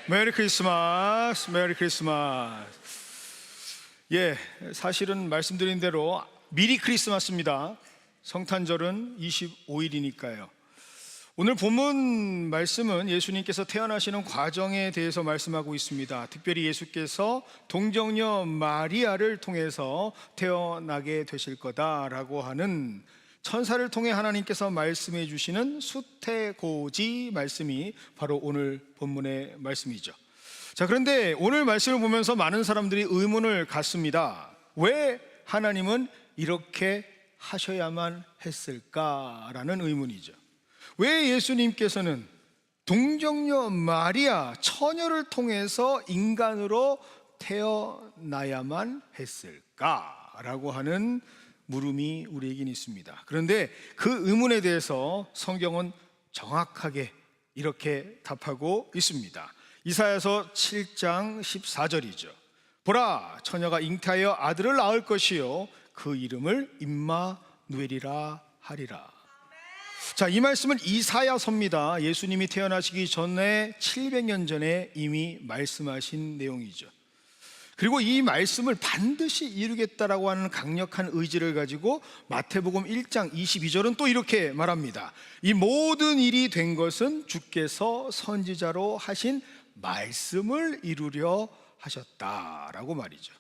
메리 크리스마스, 메리 크리스마스. 예, 사실은 말씀드린 대로 미리 크리스마스입니다. 성탄절은 25일이니까요. 오늘 본문 말씀은 예수님께서 태어나시는 과정에 대해서 말씀하고 있습니다. 특별히 예수께서 동정녀 마리아를 통해서 태어나게 되실 거다라고 하는 천사를 통해 하나님께서 말씀해 주시는 수태고지 말씀이 바로 오늘 본문의 말씀이죠. 자, 그런데 오늘 말씀을 보면서 많은 사람들이 의문을 갖습니다. 왜 하나님은 이렇게 하셔야만 했을까라는 의문이죠. 왜 예수님께서는 동정녀 마리아 처녀를 통해서 인간으로 태어나야만 했을까라고 하는 물음이 우리에겐 있습니다. 그런데 그 의문에 대해서 성경은 정확하게 이렇게 답하고 있습니다. 이사야서 7장 14절이죠. 보라, 처녀가 잉태하여 아들을 낳을 것이요 그 이름을 임마누엘이라 하리라. 자, 이 말씀은 이사야서입니다. 예수님이 태어나시기 전에 700년 전에 이미 말씀하신 내용이죠. 그리고 이 말씀을 반드시 이루겠다라고 하는 강력한 의지를 가지고 마태복음 1장 22절은 또 이렇게 말합니다. 이 모든 일이 된 것은 주께서 선지자로 하신 말씀을 이루려 하셨다라고 말이죠.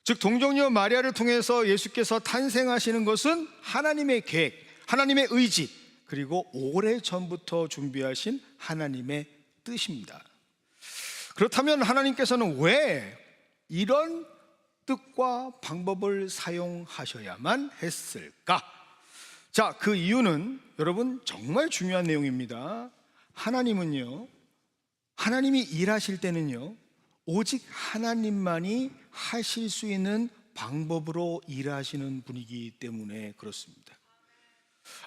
즉 동정녀 마리아를 통해서 예수께서 탄생하시는 것은 하나님의 계획, 하나님의 의지, 그리고 오래전부터 준비하신 하나님의 뜻입니다. 그렇다면 하나님께서는 왜 이런 뜻과 방법을 사용하셔야만 했을까? 자, 그 이유는 여러분 정말 중요한 내용입니다. 하나님은요, 하나님이 일하실 때는요, 오직 하나님만이 하실 수 있는 방법으로 일하시는 분이기 때문에 그렇습니다.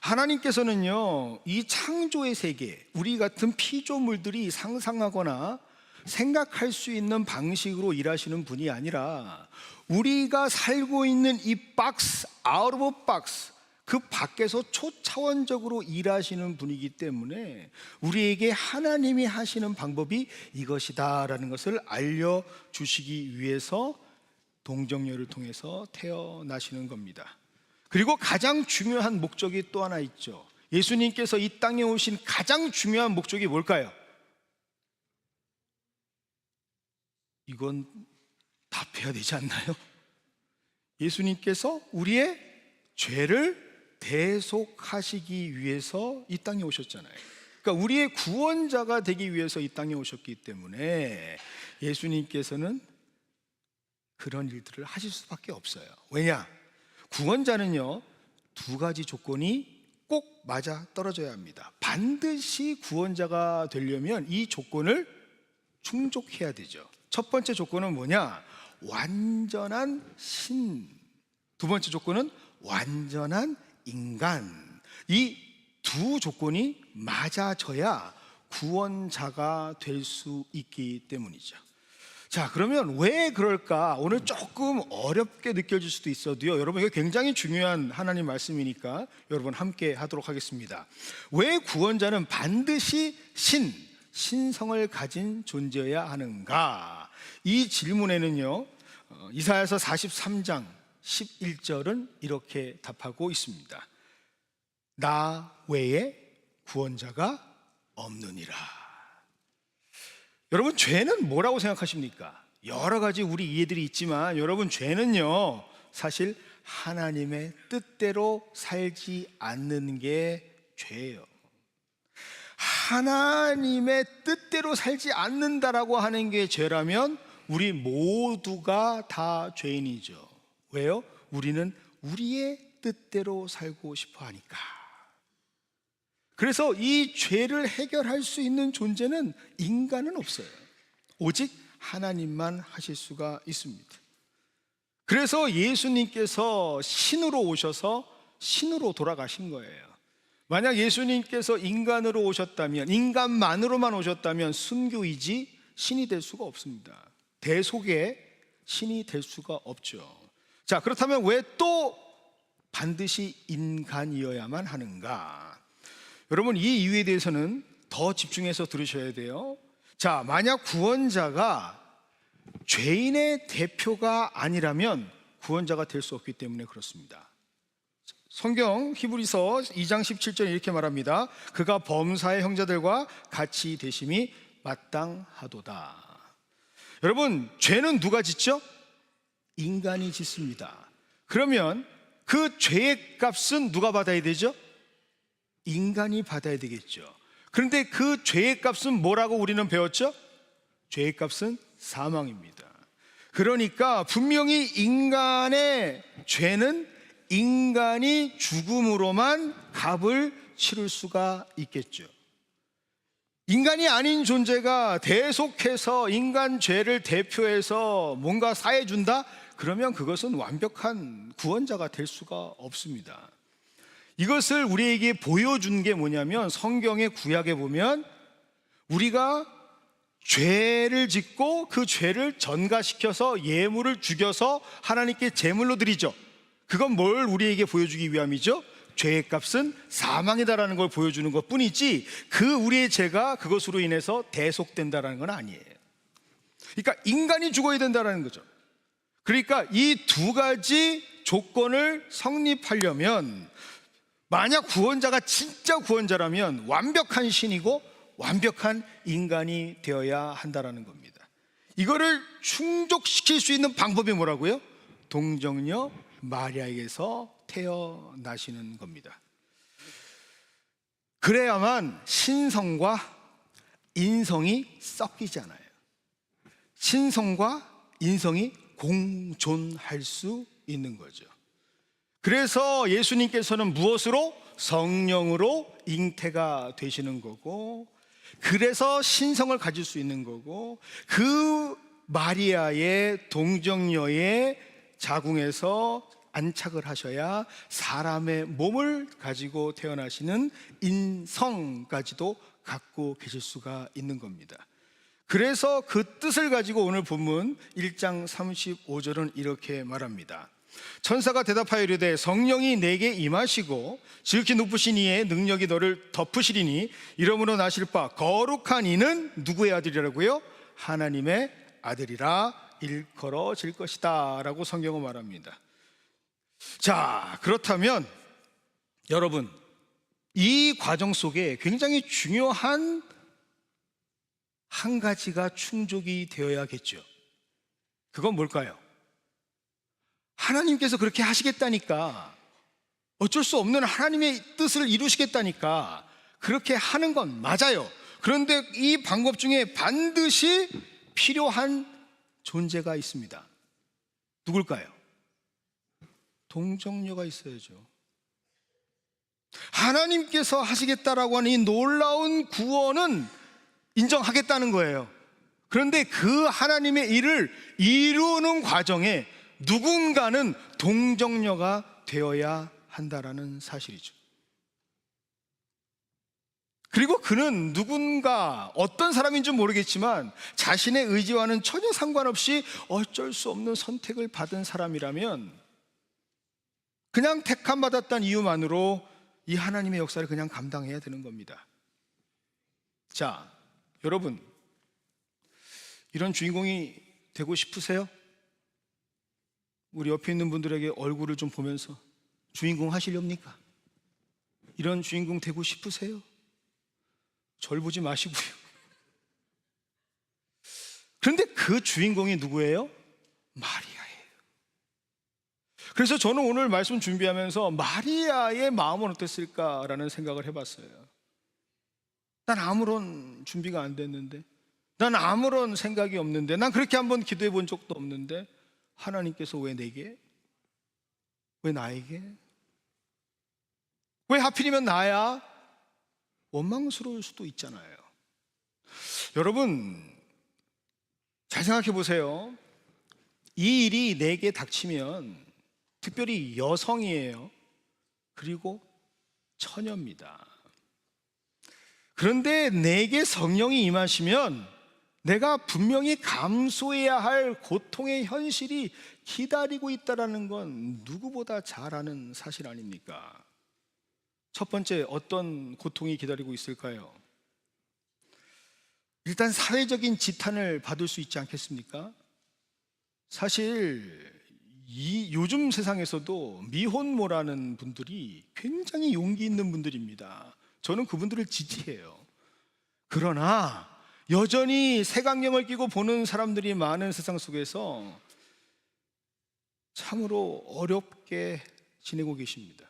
하나님께서는요, 이 창조의 세계, 우리 같은 피조물들이 상상하거나 생각할 수 있는 방식으로 일하시는 분이 아니라 우리가 살고 있는 이 박스, 아웃 오브 박스, 그 밖에서 초차원적으로 일하시는 분이기 때문에 우리에게 하나님이 하시는 방법이 이것이다라는 것을 알려주시기 위해서 동정녀를 통해서 태어나시는 겁니다. 그리고 가장 중요한 목적이 또 하나 있죠. 예수님께서 이 땅에 오신 가장 중요한 목적이 뭘까요? 이건 답해야 되지 않나요? 예수님께서 우리의 죄를 대속하시기 위해서 이 땅에 오셨잖아요. 그러니까 우리의 구원자가 되기 위해서 이 땅에 오셨기 때문에 예수님께서는 그런 일들을 하실 수밖에 없어요. 왜냐? 구원자는요, 두 가지 조건이 꼭 맞아 떨어져야 합니다. 반드시 구원자가 되려면 이 조건을 충족해야 되죠. 첫 번째 조건은 뭐냐? 완전한 신. 두 번째 조건은 완전한 인간. 이 두 조건이 맞아져야 구원자가 될 수 있기 때문이죠. 자, 그러면 왜 그럴까? 오늘 조금 어렵게 느껴질 수도 있어도요, 여러분 이게 굉장히 중요한 하나님 말씀이니까 여러분 함께 하도록 하겠습니다. 왜 구원자는 반드시 신성을 가진 존재여야 하는가? 이 질문에는요, 이사야서 43장 11절은 이렇게 답하고 있습니다. 나 외에 구원자가 없느니라. 여러분, 죄는 뭐라고 생각하십니까? 여러 가지 우리 이해들이 있지만 여러분, 죄는요 사실 하나님의 뜻대로 살지 않는 게 죄예요. 하나님의 뜻대로 살지 않는다라고 하는 게 죄라면 우리 모두가 다 죄인이죠. 왜요? 우리는 우리의 뜻대로 살고 싶어 하니까. 그래서 이 죄를 해결할 수 있는 존재는 인간은 없어요. 오직 하나님만 하실 수가 있습니다. 그래서 예수님께서 신으로 오셔서 신으로 돌아가신 거예요. 만약 예수님께서 인간으로 오셨다면, 인간만으로만 오셨다면 순교이지 신이 될 수가 없습니다. 대속의 신이 될 수가 없죠. 자, 그렇다면 왜 또 반드시 인간이어야만 하는가? 여러분, 이 이유에 대해서는 더 집중해서 들으셔야 돼요. 자, 만약 구원자가 죄인의 대표가 아니라면 구원자가 될 수 없기 때문에 그렇습니다. 성경 히브리서 2장 17절 이렇게 말합니다. 그가 범사의 형제들과 같이 되심이 마땅하도다. 여러분, 죄는 누가 짓죠? 인간이 짓습니다. 그러면 그 죄의 값은 누가 받아야 되죠? 인간이 받아야 되겠죠. 그런데 그 죄의 값은 뭐라고 우리는 배웠죠? 죄의 값은 사망입니다. 그러니까 분명히 인간의 죄는 인간이 죽음으로만 값을 치를 수가 있겠죠. 인간이 아닌 존재가 대속해서 인간 죄를 대표해서 뭔가 사해준다? 그러면 그것은 완벽한 구원자가 될 수가 없습니다. 이것을 우리에게 보여준 게 뭐냐면, 성경의 구약에 보면 우리가 죄를 짓고 그 죄를 전가시켜서 예물을 죽여서 하나님께 제물로 드리죠. 그건 뭘 우리에게 보여주기 위함이죠? 죄의 값은 사망이다라는 걸 보여주는 것 뿐이지, 그 우리의 죄가 그것으로 인해서 대속된다라는 건 아니에요. 그러니까 인간이 죽어야 된다라는 거죠. 그러니까 이 두 가지 조건을 성립하려면, 만약 구원자가 진짜 구원자라면 완벽한 신이고 완벽한 인간이 되어야 한다라는 겁니다. 이거를 충족시킬 수 있는 방법이 뭐라고요? 동정녀 마리아에게서 태어나시는 겁니다. 그래야만 신성과 인성이 섞이지 않아요. 신성과 인성이 공존할 수 있는 거죠. 그래서 예수님께서는 무엇으로? 성령으로 잉태가 되시는 거고, 그래서 신성을 가질 수 있는 거고, 그 마리아의 동정녀의 자궁에서 안착을 하셔야 사람의 몸을 가지고 태어나시는 인성까지도 갖고 계실 수가 있는 겁니다. 그래서 그 뜻을 가지고 오늘 본문 1장 35절은 이렇게 말합니다. 천사가 대답하여 이르되 성령이 내게 임하시고 지극히 높으신 이의 능력이 너를 덮으시리니 이러므로 나실 바 거룩한 이는 누구의 아들이라고요? 하나님의 아들이라 일컬어질 것이다 라고 성경은 말합니다. 자, 그렇다면 여러분, 이 과정 속에 굉장히 중요한 한 가지가 충족이 되어야겠죠. 그건 뭘까요? 하나님께서 그렇게 하시겠다니까, 어쩔 수 없는 하나님의 뜻을 이루시겠다니까 그렇게 하는 건 맞아요. 그런데 이 방법 중에 반드시 필요한 존재가 있습니다. 누굴까요? 동정녀가 있어야죠. 하나님께서 하시겠다라고 하는 이 놀라운 구원은 인정하겠다는 거예요. 그런데 그 하나님의 일을 이루는 과정에 누군가는 동정녀가 되어야 한다라는 사실이죠. 그리고 그는 누군가 어떤 사람인지 모르겠지만 자신의 의지와는 전혀 상관없이 어쩔 수 없는 선택을 받은 사람이라면 그냥 택함 받았다는 이유만으로 이 하나님의 역사를 그냥 감당해야 되는 겁니다. 자, 여러분, 이런 주인공이 되고 싶으세요? 우리 옆에 있는 분들에게 얼굴을 좀 보면서 주인공 하시렵니까? 이런 주인공 되고 싶으세요? 절 보지 마시고요. 그런데 그 주인공이 누구예요? 마리아예요. 그래서 저는 오늘 말씀 준비하면서 마리아의 마음은 어땠을까라는 생각을 해봤어요. 난 아무런 준비가 안 됐는데, 난 아무런 생각이 없는데, 난 그렇게 한번 기도해 본 적도 없는데 하나님께서 왜 내게? 왜 나에게? 왜 하필이면 나야? 원망스러울 수도 있잖아요. 여러분, 잘 생각해 보세요. 이 일이 내게 닥치면, 특별히 여성이에요. 그리고 처녀입니다. 그런데 내게 성령이 임하시면 내가 분명히 감수해야 할 고통의 현실이 기다리고 있다는 건 누구보다 잘 아는 사실 아닙니까? 첫 번째, 어떤 고통이 기다리고 있을까요? 일단 사회적인 지탄을 받을 수 있지 않겠습니까? 사실 이 요즘 세상에서도 미혼모라는 분들이 굉장히 용기 있는 분들입니다. 저는 그분들을 지지해요. 그러나 여전히 색안경을 끼고 보는 사람들이 많은 세상 속에서 참으로 어렵게 지내고 계십니다.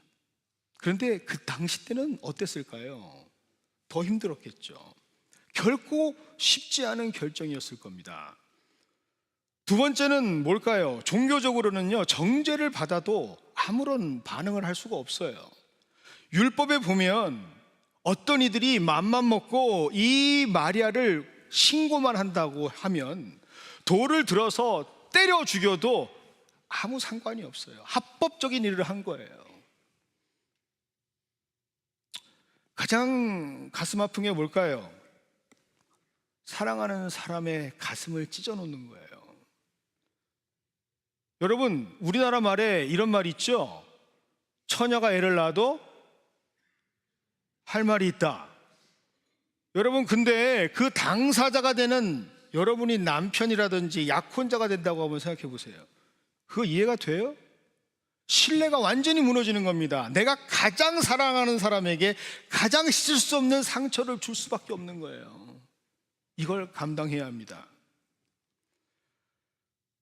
그런데 그 당시 때는 어땠을까요? 더 힘들었겠죠. 결코 쉽지 않은 결정이었을 겁니다. 두 번째는 뭘까요? 종교적으로는요, 정죄를 받아도 아무런 반응을 할 수가 없어요. 율법에 보면 어떤 이들이 맘만 먹고 이 마리아를 신고만 한다고 하면 돌을 들어서 때려 죽여도 아무 상관이 없어요. 합법적인 일을 한 거예요. 가장 가슴 아픈 게 뭘까요? 사랑하는 사람의 가슴을 찢어놓는 거예요. 여러분, 우리나라 말에 이런 말이 있죠? 처녀가 애를 낳아도 할 말이 있다. 여러분, 근데 그 당사자가 되는 여러분이 남편이라든지 약혼자가 된다고 한번 생각해 보세요. 그거 이해가 돼요? 신뢰가 완전히 무너지는 겁니다. 내가 가장 사랑하는 사람에게 가장 씻을 수 없는 상처를 줄 수밖에 없는 거예요. 이걸 감당해야 합니다.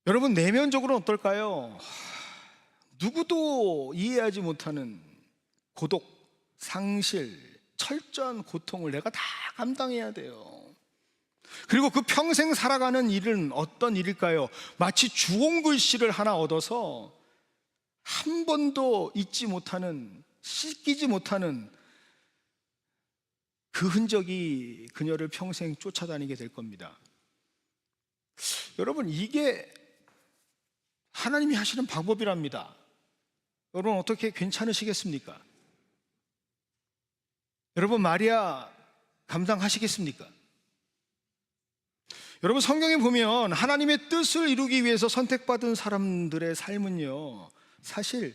여러분, 내면적으로는 어떨까요? 누구도 이해하지 못하는 고독, 상실, 철저한 고통을 내가 다 감당해야 돼요. 그리고 그 평생 살아가는 일은 어떤 일일까요? 마치 주홍글씨를 하나 얻어서 한 번도 잊지 못하는, 씻기지 못하는 그 흔적이 그녀를 평생 쫓아다니게 될 겁니다. 여러분, 이게 하나님이 하시는 방법이랍니다. 여러분, 어떻게 괜찮으시겠습니까? 여러분, 마리아 감당하시겠습니까? 여러분, 성경에 보면 하나님의 뜻을 이루기 위해서 선택받은 사람들의 삶은요, 사실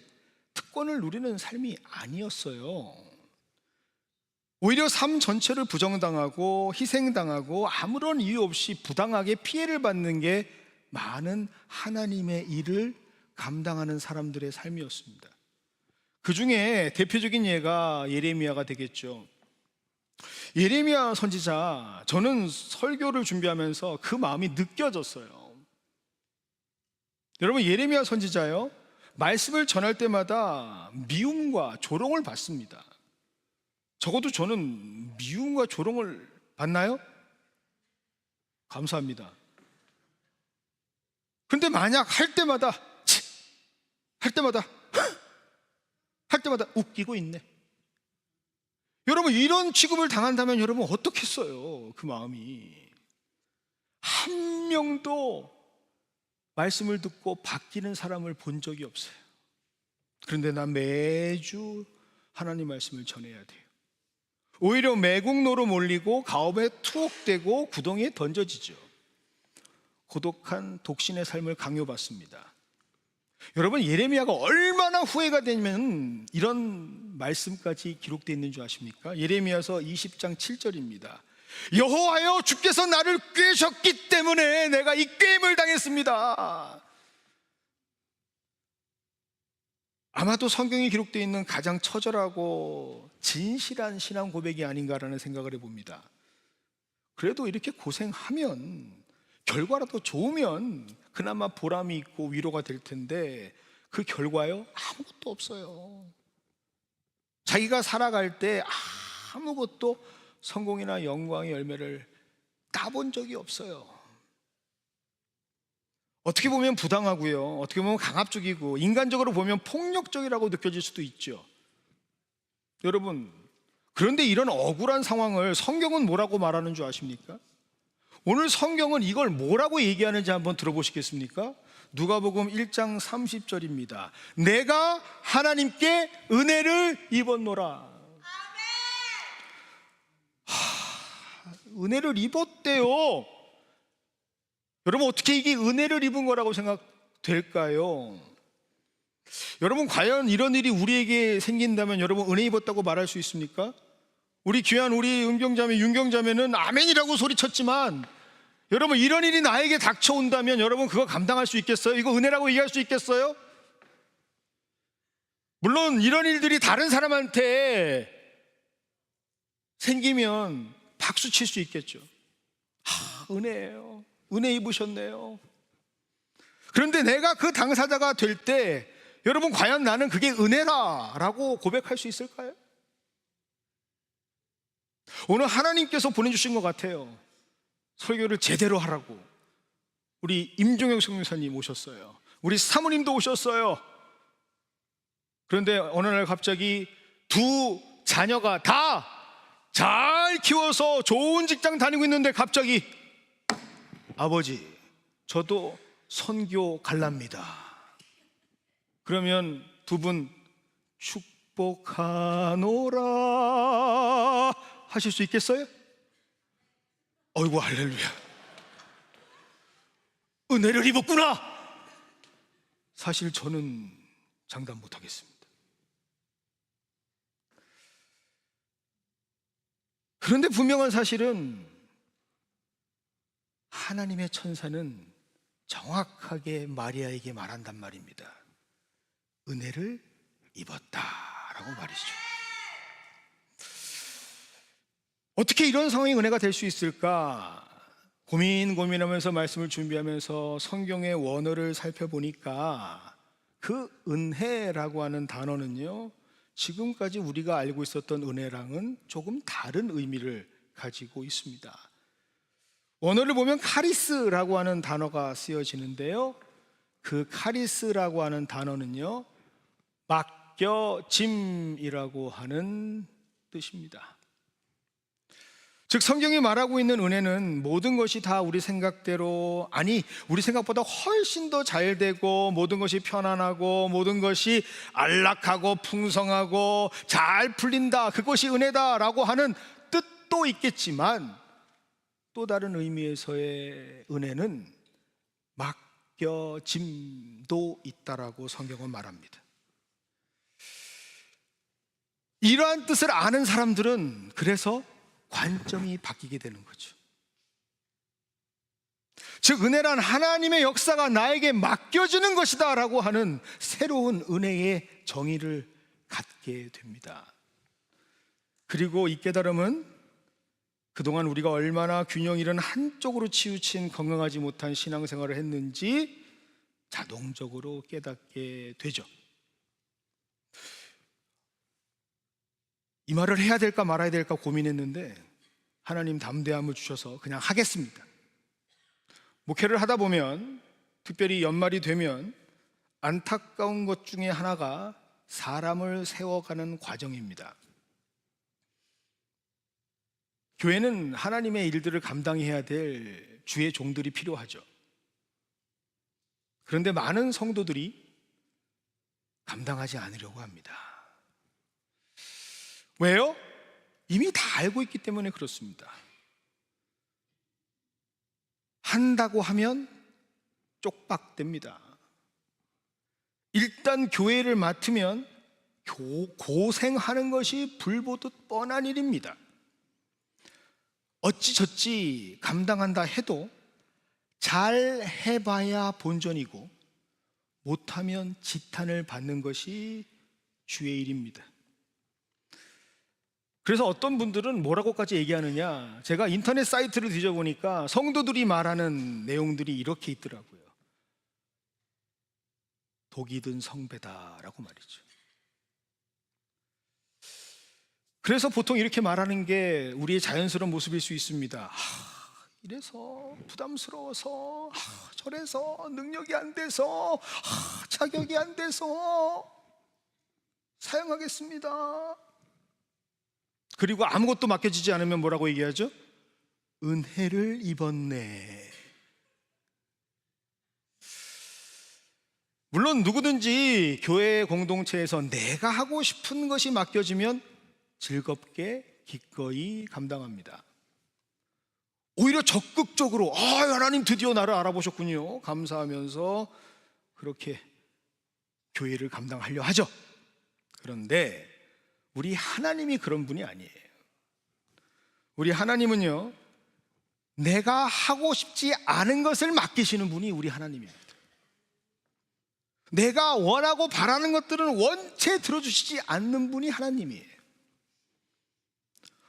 특권을 누리는 삶이 아니었어요. 오히려 삶 전체를 부정당하고 희생당하고 아무런 이유 없이 부당하게 피해를 받는 게 많은 하나님의 일을 감당하는 사람들의 삶이었습니다. 그 중에 대표적인 예가 예레미야가 되겠죠. 예레미야 선지자, 저는 설교를 준비하면서 그 마음이 느껴졌어요. 여러분, 예레미야 선지자요, 말씀을 전할 때마다 미움과 조롱을 받습니다. 적어도 저는 미움과 조롱을 받나요? 감사합니다. 근데 만약 할 때마다 웃기고 있네. 여러분, 이런 취급을 당한다면 여러분 어떻겠어요? 그 마음이. 한 명도 말씀을 듣고 바뀌는 사람을 본 적이 없어요. 그런데 난 매주 하나님 말씀을 전해야 돼요. 오히려 매국노로 몰리고 가업에 투옥되고 구덩이에 던져지죠. 고독한 독신의 삶을 강요받습니다. 여러분, 예레미야가 얼마나 후회가 되면 이런 말씀까지 기록되어 있는 줄 아십니까? 예레미야서 20장 7절입니다. 여호와여, 주께서 나를 꾀셨기 때문에 내가 이 꾀임을 당했습니다. 아마도 성경에 기록되어 있는 가장 처절하고 진실한 신앙 고백이 아닌가라는 생각을 해봅니다. 그래도 이렇게 고생하면, 결과라도 좋으면 그나마 보람이 있고 위로가 될 텐데 그 결과요? 아무것도 없어요. 자기가 살아갈 때 아무것도 성공이나 영광의 열매를 따본 적이 없어요. 어떻게 보면 부당하고요, 어떻게 보면 강압적이고 인간적으로 보면 폭력적이라고 느껴질 수도 있죠. 여러분, 그런데 이런 억울한 상황을 성경은 뭐라고 말하는 줄 아십니까? 오늘 성경은 이걸 뭐라고 얘기하는지 한번 들어보시겠습니까? 누가복음 1장 30절입니다. 내가 하나님께 은혜를 입었노라. 은혜를 입었대요. 여러분, 어떻게 이게 은혜를 입은 거라고 생각될까요? 여러분, 과연 이런 일이 우리에게 생긴다면 여러분 은혜 입었다고 말할 수 있습니까? 우리 귀한 우리 은경자매, 윤경자매는 아멘이라고 소리쳤지만 여러분, 이런 일이 나에게 닥쳐온다면 여러분 그거 감당할 수 있겠어요? 이거 은혜라고 얘기할 수 있겠어요? 물론 이런 일들이 다른 사람한테 생기면 박수 칠 수 있겠죠. 은혜예요. 은혜 입으셨네요. 그런데 내가 그 당사자가 될 때 여러분, 과연 나는 그게 은혜라라고 고백할 수 있을까요? 오늘 하나님께서 보내주신 것 같아요. 설교를 제대로 하라고 우리 임종혁 선교사님 오셨어요. 우리 사모님도 오셨어요. 그런데 어느 날 갑자기 두 자녀가 다 잘 키워서 좋은 직장 다니고 있는데 갑자기 아버지, 저도 선교 갈랍니다. 그러면 두 분 축복하노라 하실 수 있겠어요? 어이구, 할렐루야. 은혜를 입었구나. 사실 저는 장담 못하겠습니다. 그런데 분명한 사실은 하나님의 천사는 정확하게 마리아에게 말한단 말입니다. 은혜를 입었다라고 말이죠. 어떻게 이런 상황이 은혜가 될 수 있을까? 고민하면서 말씀을 준비하면서 성경의 원어를 살펴보니까 그 은혜라고 하는 단어는요, 지금까지 우리가 알고 있었던 은혜랑은 조금 다른 의미를 가지고 있습니다. 원어를 보면 카리스라고 하는 단어가 쓰여지는데요, 그 카리스라고 하는 단어는요, 맡겨짐이라고 하는 뜻입니다. 즉, 성경이 말하고 있는 은혜는 모든 것이 다 우리 생각대로, 아니 우리 생각보다 훨씬 더 잘 되고, 모든 것이 편안하고, 모든 것이 안락하고 풍성하고 잘 풀린다, 그것이 은혜다라고 하는 뜻도 있겠지만, 또 다른 의미에서의 은혜는 맡겨짐도 있다라고 성경은 말합니다. 이러한 뜻을 아는 사람들은 그래서 관점이 바뀌게 되는 거죠. 즉, 은혜란 하나님의 역사가 나에게 맡겨지는 것이다 라고 하는 새로운 은혜의 정의를 갖게 됩니다. 그리고 이 깨달음은 그동안 우리가 얼마나 균형 잃은 한쪽으로 치우친 건강하지 못한 신앙생활을 했는지 자동적으로 깨닫게 되죠. 이 말을 해야 될까 말아야 될까 고민했는데 하나님 담대함을 주셔서 그냥 하겠습니다. 목회를 하다 보면, 특별히 연말이 되면 안타까운 것 중에 하나가 사람을 세워가는 과정입니다. 교회는 하나님의 일들을 감당해야 될 주의 종들이 필요하죠. 그런데 많은 성도들이 감당하지 않으려고 합니다. 왜요? 이미 다 알고 있기 때문에 그렇습니다. 한다고 하면 쪽박됩니다. 일단 교회를 맡으면 고생하는 것이 불보듯 뻔한 일입니다. 어찌저찌 감당한다 해도 잘 해봐야 본전이고, 못하면 지탄을 받는 것이 주의 일입니다. 그래서 어떤 분들은 뭐라고까지 얘기하느냐, 제가 인터넷 사이트를 뒤져보니까 성도들이 말하는 내용들이 이렇게 있더라고요. 독이 든 성배다라고 말이죠. 그래서 보통 이렇게 말하는 게 우리의 자연스러운 모습일 수 있습니다. 이래서 부담스러워서, 저래서 능력이 안 돼서, 자격이 안 돼서 사용하겠습니다. 그리고 아무것도 맡겨지지 않으면 뭐라고 얘기하죠? 은혜를 입었네. 물론 누구든지 교회 공동체에서 내가 하고 싶은 것이 맡겨지면 즐겁게 기꺼이 감당합니다. 오히려 적극적으로 하나님 드디어 나를 알아보셨군요 감사하면서 그렇게 교회를 감당하려 하죠. 그런데 우리 하나님이 그런 분이 아니에요. 우리 하나님은요, 내가 하고 싶지 않은 것을 맡기시는 분이 우리 하나님입니다. 내가 원하고 바라는 것들은 원체 들어주시지 않는 분이 하나님이에요.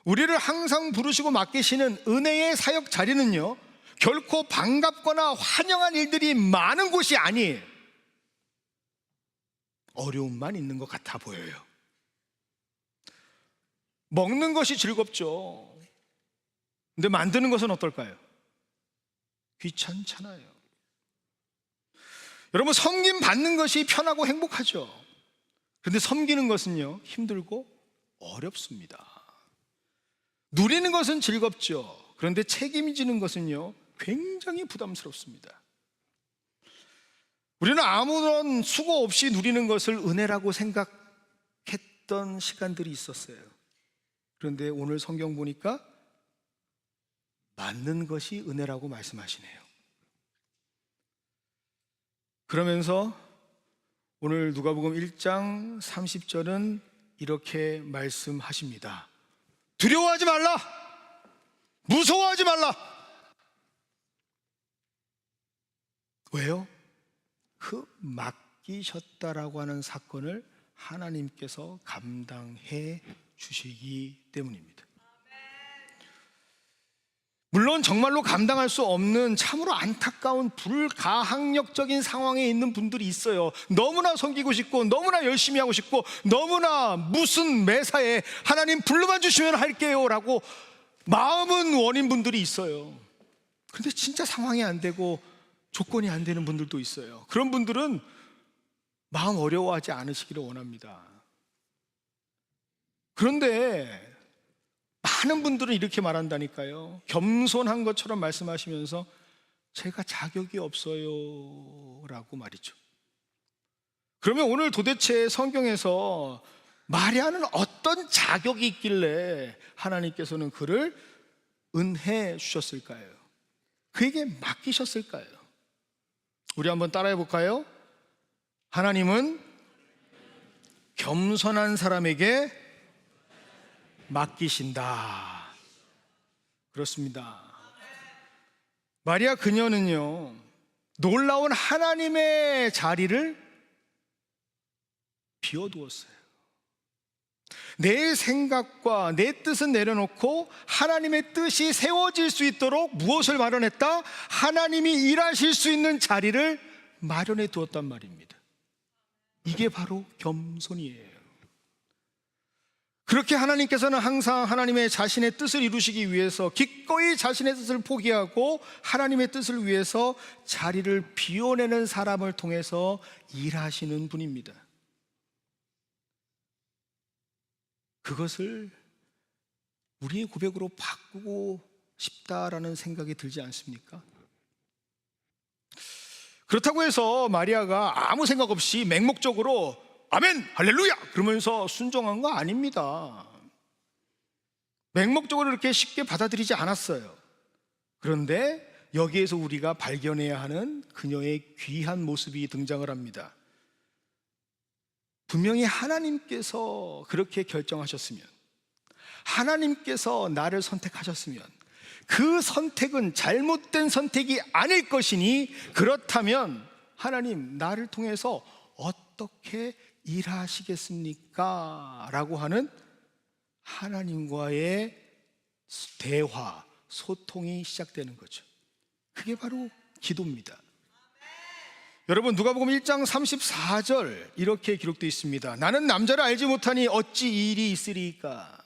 우리를 항상 부르시고 맡기시는 은혜의 사역 자리는요, 결코 반갑거나 환영한 일들이 많은 곳이 아니에요. 어려움만 있는 것 같아 보여요. 먹는 것이 즐겁죠. 근데 만드는 것은 어떨까요? 귀찮잖아요. 여러분, 섬김 받는 것이 편하고 행복하죠. 그런데 섬기는 것은요, 힘들고 어렵습니다. 누리는 것은 즐겁죠. 그런데 책임지는 것은요, 굉장히 부담스럽습니다. 우리는 아무런 수고 없이 누리는 것을 은혜라고 생각했던 시간들이 있었어요. 그런데 오늘 성경 보니까 맞는 것이 은혜라고 말씀하시네요. 그러면서 오늘 누가복음 1장 30절은 이렇게 말씀하십니다. 두려워하지 말라, 무서워하지 말라. 왜요? 그 맡기셨다라고 하는 사건을 하나님께서 감당해 주시기 때문입니다. 물론 정말로 감당할 수 없는 참으로 안타까운 불가항력적인 상황에 있는 분들이 있어요. 너무나 섬기고 싶고 너무나 열심히 하고 싶고 너무나 무슨 매사에 하나님 불러만 주시면 할게요 라고 마음은 원인 분들이 있어요. 그런데 진짜 상황이 안 되고 조건이 안 되는 분들도 있어요. 그런 분들은 마음 어려워하지 않으시기를 원합니다. 그런데 많은 분들은 이렇게 말한다니까요. 겸손한 것처럼 말씀하시면서 제가 자격이 없어요 라고 말이죠. 그러면 오늘 도대체 성경에서 마리아는 어떤 자격이 있길래 하나님께서는 그를 은혜해 주셨을까요? 그에게 맡기셨을까요? 우리 한번 따라해 볼까요? 하나님은 겸손한 사람에게 맡기신다. 그렇습니다. 마리아 그녀는요, 놀라운 하나님의 자리를 비워두었어요. 내 생각과 내 뜻은 내려놓고 하나님의 뜻이 세워질 수 있도록 무엇을 마련했다? 하나님이 일하실 수 있는 자리를 마련해 두었단 말입니다. 이게 바로 겸손이에요. 그렇게 하나님께서는 항상 하나님의 자신의 뜻을 이루시기 위해서 기꺼이 자신의 뜻을 포기하고 하나님의 뜻을 위해서 자리를 비워내는 사람을 통해서 일하시는 분입니다. 그것을 우리의 고백으로 바꾸고 싶다라는 생각이 들지 않습니까? 그렇다고 해서 마리아가 아무 생각 없이 맹목적으로 아멘, 할렐루야! 그러면서 순종한 거 아닙니다. 맹목적으로 이렇게 쉽게 받아들이지 않았어요. 그런데 여기에서 우리가 발견해야 하는 그녀의 귀한 모습이 등장을 합니다. 분명히 하나님께서 그렇게 결정하셨으면, 하나님께서 나를 선택하셨으면 그 선택은 잘못된 선택이 아닐 것이니, 그렇다면 하나님 나를 통해서 어떻게 일하시겠습니까? 라고 하는 하나님과의 대화, 소통이 시작되는 거죠. 그게 바로 기도입니다. 여러분, 누가복음 1장 34절 이렇게 기록되어 있습니다. 나는 남자를 알지 못하니 어찌 이 일이 있으리까?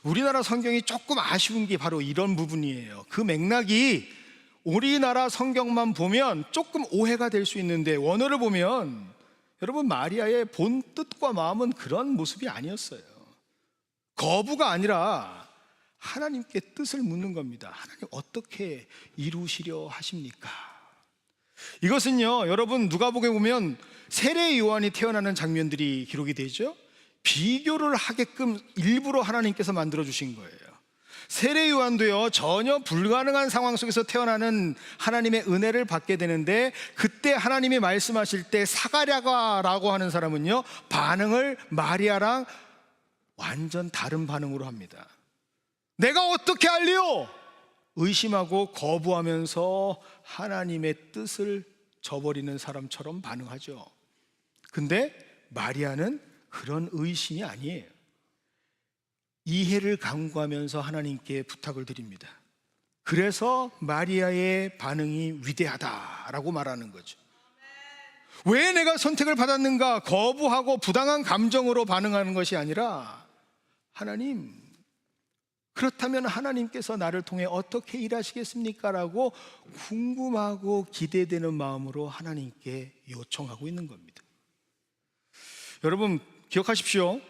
우리나라 성경이 조금 아쉬운 게 바로 이런 부분이에요. 그 맥락이 우리나라 성경만 보면 조금 오해가 될 수 있는데, 원어를 보면 여러분, 마리아의 본 뜻과 마음은 그런 모습이 아니었어요. 거부가 아니라 하나님께 뜻을 묻는 겁니다. 하나님 어떻게 이루시려 하십니까? 이것은요, 여러분 누가복음에 보면 세례 요한이 태어나는 장면들이 기록이 되죠. 비교를 하게끔 일부러 하나님께서 만들어 주신 거예요. 세례 요한도요, 전혀 불가능한 상황 속에서 태어나는 하나님의 은혜를 받게 되는데, 그때 하나님이 말씀하실 때 사가랴가라고 하는 사람은요, 반응을 마리아랑 완전 다른 반응으로 합니다. 내가 어떻게 알리요? 의심하고 거부하면서 하나님의 뜻을 저버리는 사람처럼 반응하죠. 근데 마리아는 그런 의심이 아니에요. 이해를 강구하면서 하나님께 부탁을 드립니다. 그래서 마리아의 반응이 위대하다라고 말하는 거죠. 왜 내가 선택을 받았는가? 거부하고 부당한 감정으로 반응하는 것이 아니라, 하나님, 그렇다면 하나님께서 나를 통해 어떻게 일하시겠습니까? 라고 궁금하고 기대되는 마음으로 하나님께 요청하고 있는 겁니다. 여러분 기억하십시오.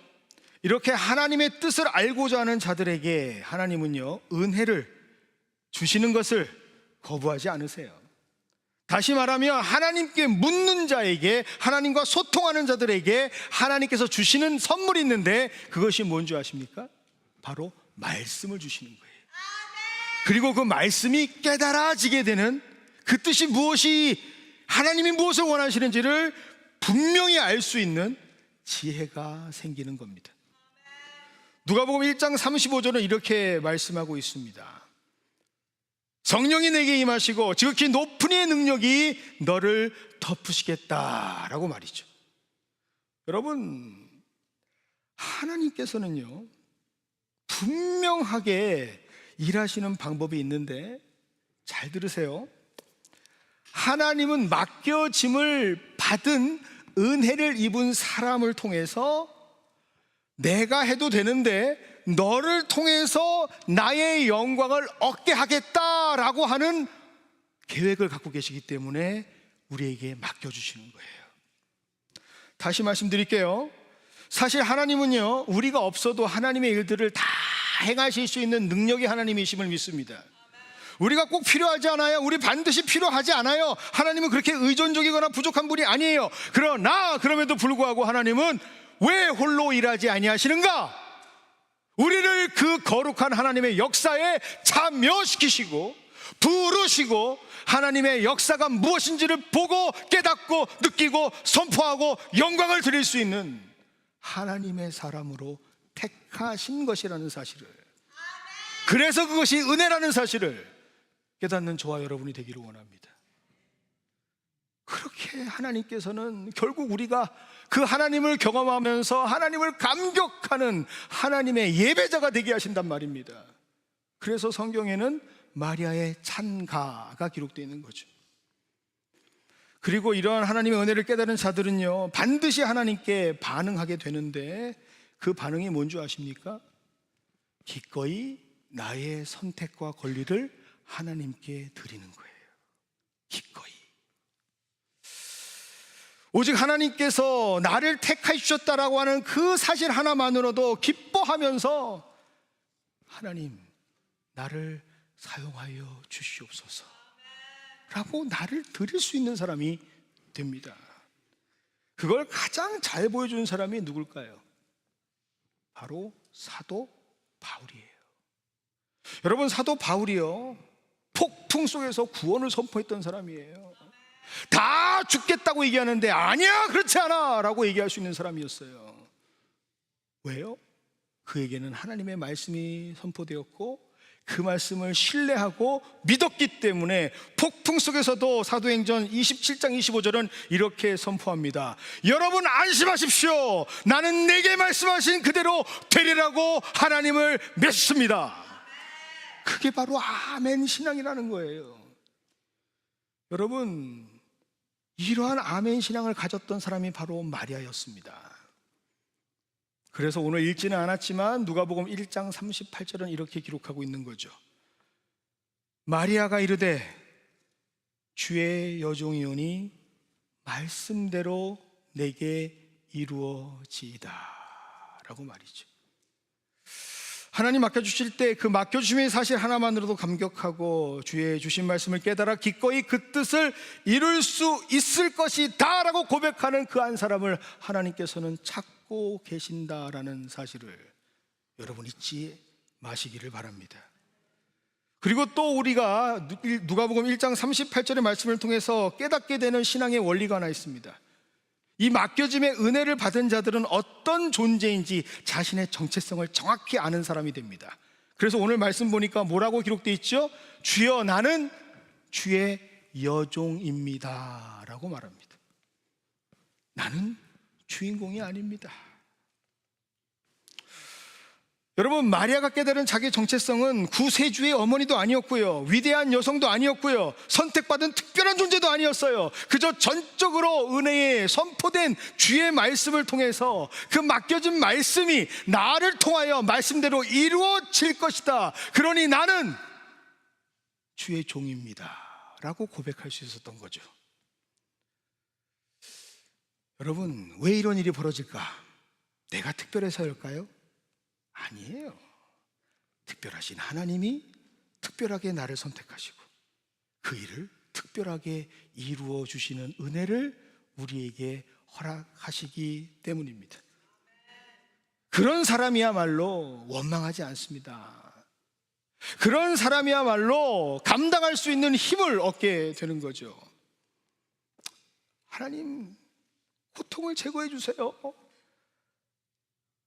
이렇게 하나님의 뜻을 알고자 하는 자들에게 하나님은요, 은혜를 주시는 것을 거부하지 않으세요. 다시 말하면 하나님께 묻는 자에게, 하나님과 소통하는 자들에게 하나님께서 주시는 선물이 있는데, 그것이 뭔지 아십니까? 바로 말씀을 주시는 거예요. 그리고 그 말씀이 깨달아지게 되는, 그 뜻이 무엇이, 하나님이 무엇을 원하시는지를 분명히 알 수 있는 지혜가 생기는 겁니다. 누가복음 1장 35절은 이렇게 말씀하고 있습니다. 성령이 내게 임하시고 지극히 높은 이의 능력이 너를 덮으시겠다라고 말이죠. 여러분, 하나님께서는요, 분명하게 일하시는 방법이 있는데, 잘 들으세요. 하나님은 맡겨짐을 받은, 은혜를 입은 사람을 통해서 내가 해도 되는데 너를 통해서 나의 영광을 얻게 하겠다라고 하는 계획을 갖고 계시기 때문에 우리에게 맡겨주시는 거예요. 다시 말씀드릴게요. 사실 하나님은요, 우리가 없어도 하나님의 일들을 다 행하실 수 있는 능력이 하나님이심을 믿습니다. 우리가 꼭 필요하지 않아요. 우리 반드시 필요하지 않아요. 하나님은 그렇게 의존적이거나 부족한 분이 아니에요. 그러나 그럼에도 불구하고 하나님은 왜 홀로 일하지 아니하시는가? 우리를 그 거룩한 하나님의 역사에 참여시키시고 부르시고 하나님의 역사가 무엇인지를 보고 깨닫고 느끼고 선포하고 영광을 드릴 수 있는 하나님의 사람으로 택하신 것이라는 사실을, 그래서 그것이 은혜라는 사실을 깨닫는 저와 여러분이 되기를 원합니다. 그렇게 하나님께서는 결국 우리가 그 하나님을 경험하면서 하나님을 감격하는 하나님의 예배자가 되게 하신단 말입니다. 그래서 성경에는 마리아의 찬가가 기록되어 있는 거죠. 그리고 이러한 하나님의 은혜를 깨달은 자들은요, 반드시 하나님께 반응하게 되는데, 그 반응이 뭔지 아십니까? 기꺼이 나의 선택과 권리를 하나님께 드리는 거예요. 기꺼이. 오직 하나님께서 나를 택하여 주셨다라고 하는 그 사실 하나만으로도 기뻐하면서, 하나님, 나를 사용하여 주시옵소서 라고 나를 드릴 수 있는 사람이 됩니다. 그걸 가장 잘 보여주는 사람이 누굴까요? 바로 사도 바울이에요. 여러분, 사도 바울이요, 폭풍 속에서 구원을 선포했던 사람이에요. 다 죽겠다고 얘기하는데 아니야, 그렇지 않아 라고 얘기할 수 있는 사람이었어요. 왜요? 그에게는 하나님의 말씀이 선포되었고 그 말씀을 신뢰하고 믿었기 때문에 폭풍 속에서도 사도행전 27장 25절은 이렇게 선포합니다. 여러분 안심하십시오. 나는 내게 말씀하신 그대로 되리라고 하나님을 믿습니다. 그게 바로 아멘 신앙이라는 거예요. 여러분, 이러한 아멘 신앙을 가졌던 사람이 바로 마리아였습니다. 그래서 오늘 읽지는 않았지만 누가복음 1장 38절은 이렇게 기록하고 있는 거죠. 마리아가 이르되 주의 여종이오니 말씀대로 내게 이루어지이다 라고 말이죠. 하나님 맡겨주실 때 그 맡겨주심의 사실 하나만으로도 감격하고 주의 주신 말씀을 깨달아 기꺼이 그 뜻을 이룰 수 있을 것이다 라고 고백하는 그 한 사람을 하나님께서는 찾고 계신다라는 사실을 여러분 잊지 마시기를 바랍니다. 그리고 또 우리가 누가복음 1장 38절의 말씀을 통해서 깨닫게 되는 신앙의 원리가 하나 있습니다. 이 맡겨짐의 은혜를 받은 자들은 어떤 존재인지 자신의 정체성을 정확히 아는 사람이 됩니다. 그래서 오늘 말씀 보니까 뭐라고 기록되어 있죠? 주여 나는 주의 여종입니다 라고 말합니다. 나는 주인공이 아닙니다. 여러분, 마리아가 깨달은 자기 정체성은 구세주의 어머니도 아니었고요, 위대한 여성도 아니었고요, 선택받은 특별한 존재도 아니었어요. 그저 전적으로 은혜에 선포된 주의 말씀을 통해서 그 맡겨진 말씀이 나를 통하여 말씀대로 이루어질 것이다. 그러니 나는 주의 종입니다 라고 고백할 수 있었던 거죠. 여러분, 왜 이런 일이 벌어질까? 내가 특별해서일까요? 아니에요. 특별하신 하나님이 특별하게 나를 선택하시고 그 일을 특별하게 이루어 주시는 은혜를 우리에게 허락하시기 때문입니다. 그런 사람이야말로 원망하지 않습니다. 그런 사람이야말로 감당할 수 있는 힘을 얻게 되는 거죠. 하나님, 고통을 제거해 주세요.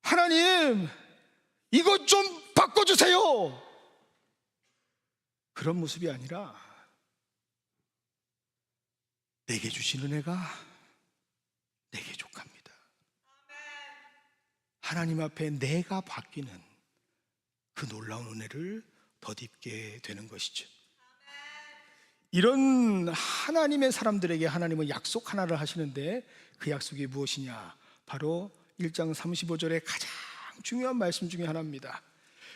하나님, 이것 좀 바꿔주세요. 그런 모습이 아니라 내게 주신 은혜가 내게 족합니다. 하나님 앞에 내가 바뀌는 그 놀라운 은혜를 덧입게 되는 것이죠. 이런 하나님의 사람들에게 하나님은 약속 하나를 하시는데 그 약속이 무엇이냐? 바로 1장 35절의 가장 중요한 말씀 중에 하나입니다.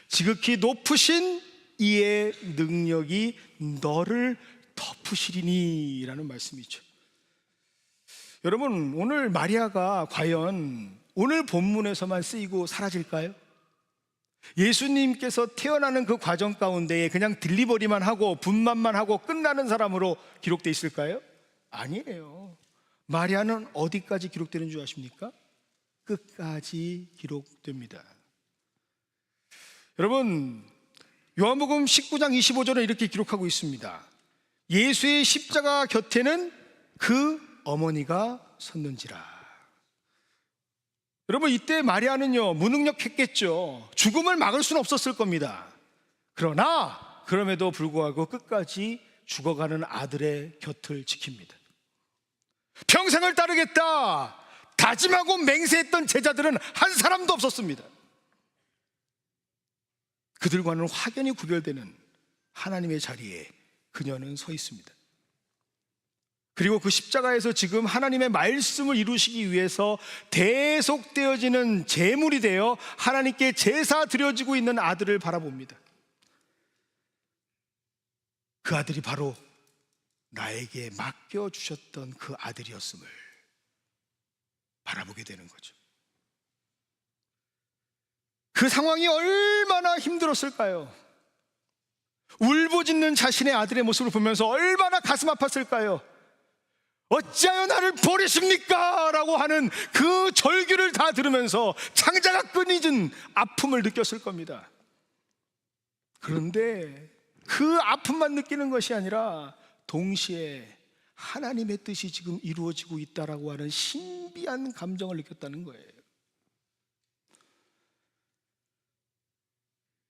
지극히 높으신 이의 능력이 너를 덮으시리니 라는 말씀이죠. 여러분, 오늘 마리아가 과연 오늘 본문에서만 쓰이고 사라질까요? 예수님께서 태어나는 그 과정 가운데에 그냥 딜리버리만 하고 분만만 하고 끝나는 사람으로 기록되어 있을까요? 아니에요. 마리아는 어디까지 기록되는 줄 아십니까? 끝까지 기록됩니다. 여러분, 요한복음 19장 25절은 이렇게 기록하고 있습니다. 예수의 십자가 곁에는 그 어머니가 섰는지라. 여러분, 이때 마리아는요 무능력했겠죠. 죽음을 막을 수는 없었을 겁니다. 그러나 그럼에도 불구하고 끝까지 죽어가는 아들의 곁을 지킵니다. 평생을 따르겠다 다짐하고 맹세했던 제자들은 한 사람도 없었습니다. 그들과는 확연히 구별되는 하나님의 자리에 그녀는 서 있습니다. 그리고 그 십자가에서 지금 하나님의 말씀을 이루시기 위해서 대속되어지는 제물이 되어 하나님께 제사 드려지고 있는 아들을 바라봅니다. 그 아들이 바로 나에게 맡겨주셨던 그 아들이었음을 바라보게 되는 거죠. 그 상황이 얼마나 힘들었을까요? 울부짖는 자신의 아들의 모습을 보면서 얼마나 가슴 아팠을까요? 어찌하여 나를 버리십니까? 라고 하는 그 절규를 다 들으면서 창자가 끊이진 아픔을 느꼈을 겁니다. 그런데 그 아픔만 느끼는 것이 아니라 동시에 하나님의 뜻이 지금 이루어지고 있다라고 하는 신비한 감정을 느꼈다는 거예요.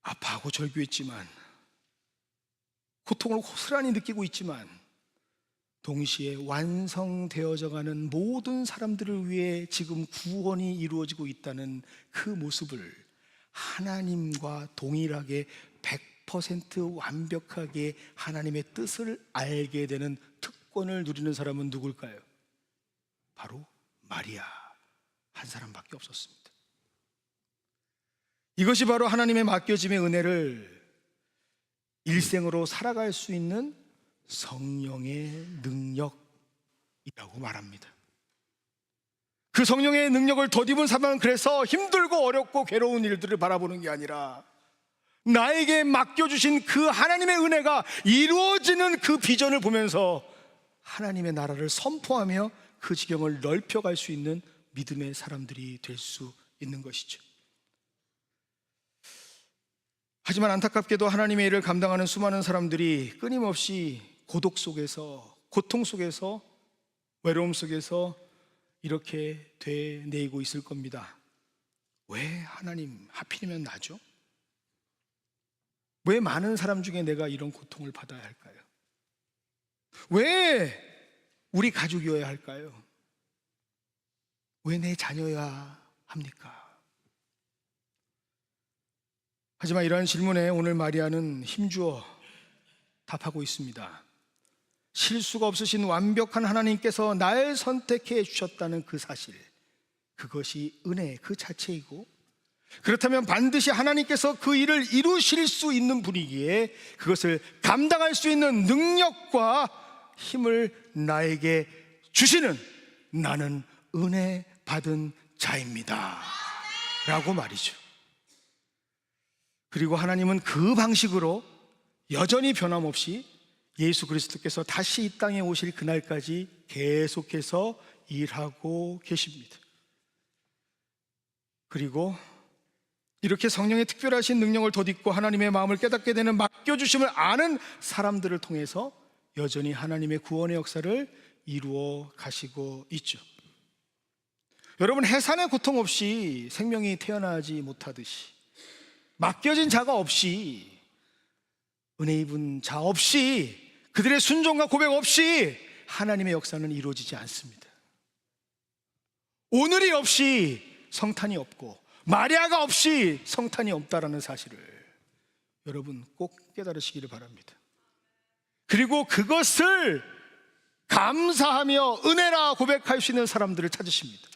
아파하고 절규했지만, 고통을 고스란히 느끼고 있지만, 동시에 완성되어져 가는 모든 사람들을 위해 지금 구원이 이루어지고 있다는 그 모습을 하나님과 동일하게 100% 완벽하게 하나님의 뜻을 알게 되는 특권을 누리는 사람은 누굴까요? 바로 마리아 한 사람밖에 없었습니다. 이것이 바로 하나님의 맡겨짐의 은혜를 일생으로 살아갈 수 있는 성령의 능력이라고 말합니다. 그 성령의 능력을 덧입은 사람은 그래서 힘들고 어렵고 괴로운 일들을 바라보는 게 아니라 나에게 맡겨주신 그 하나님의 은혜가 이루어지는 그 비전을 보면서 하나님의 나라를 선포하며 그 지경을 넓혀갈 수 있는 믿음의 사람들이 될 수 있는 것이죠. 하지만 안타깝게도 하나님의 일을 감당하는 수많은 사람들이 끊임없이 고독 속에서, 고통 속에서, 외로움 속에서 이렇게 되뇌이고 있을 겁니다. 왜 하나님 하필이면 나죠? 왜 많은 사람 중에 내가 이런 고통을 받아야 할까요? 왜 우리 가족이어야 할까요? 왜 내 자녀여야 합니까? 하지만 이러한 질문에 오늘 마리아는 힘주어 답하고 있습니다. 실수가 없으신 완벽한 하나님께서 날 선택해 주셨다는 그 사실, 그것이 은혜 그 자체이고, 그렇다면 반드시 하나님께서 그 일을 이루실 수 있는 분이기에 그것을 감당할 수 있는 능력과 힘을 나에게 주시는 나는 은혜 받은 자입니다 라고 말이죠. 그리고 하나님은 그 방식으로 여전히 변함없이 예수 그리스도께서 다시 이 땅에 오실 그날까지 계속해서 일하고 계십니다. 그리고 이렇게 성령의 특별하신 능력을 덧입고 하나님의 마음을 깨닫게 되는 맡겨주심을 아는 사람들을 통해서 여전히 하나님의 구원의 역사를 이루어 가시고 있죠. 여러분, 해산의 고통 없이 생명이 태어나지 못하듯이, 맡겨진 자가 없이, 은혜 입은 자 없이, 그들의 순종과 고백 없이 하나님의 역사는 이루어지지 않습니다. 오늘이 없이 성탄이 없고 마리아가 없이 성탄이 없다라는 사실을 여러분 꼭 깨달으시기를 바랍니다. 그리고 그것을 감사하며 은혜라 고백할 수 있는 사람들을 찾으십니다.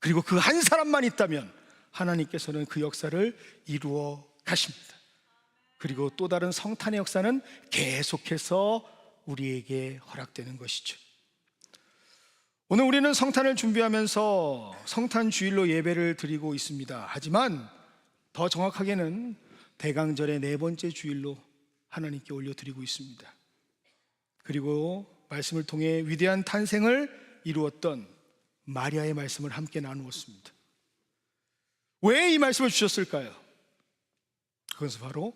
그리고 그 한 사람만 있다면 하나님께서는 그 역사를 이루어 가십니다. 그리고 또 다른 성탄의 역사는 계속해서 우리에게 허락되는 것이죠. 오늘 우리는 성탄을 준비하면서 성탄 주일로 예배를 드리고 있습니다. 하지만 더 정확하게는 대강절의 네 번째 주일로 하나님께 올려드리고 있습니다. 그리고 말씀을 통해 위대한 탄생을 이루었던 마리아의 말씀을 함께 나누었습니다. 왜 이 말씀을 주셨을까요? 그것은 바로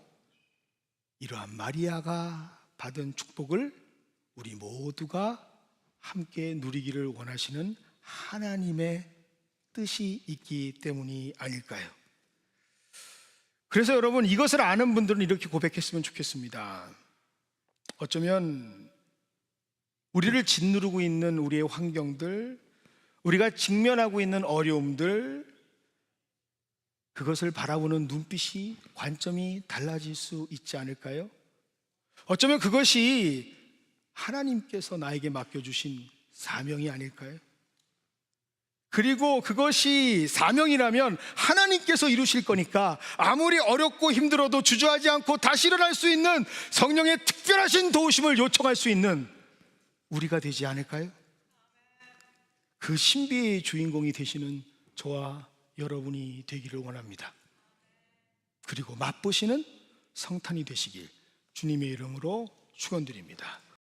이러한 마리아가 받은 축복을 우리 모두가 함께 누리기를 원하시는 하나님의 뜻이 있기 때문이 아닐까요? 그래서 여러분, 이것을 아는 분들은 이렇게 고백했으면 좋겠습니다. 어쩌면 우리를 짓누르고 있는 우리의 환경들, 우리가 직면하고 있는 어려움들, 그것을 바라보는 눈빛이, 관점이 달라질 수 있지 않을까요? 어쩌면 그것이 하나님께서 나에게 맡겨주신 사명이 아닐까요? 그리고 그것이 사명이라면 하나님께서 이루실 거니까 아무리 어렵고 힘들어도 주저하지 않고 다시 일어날 수 있는 성령의 특별하신 도우심을 요청할 수 있는 우리가 되지 않을까요? 그 신비의 주인공이 되시는 저와 여러분이 되기를 원합니다. 그리고 맛보시는 성탄이 되시길 주님의 이름으로 축원드립니다.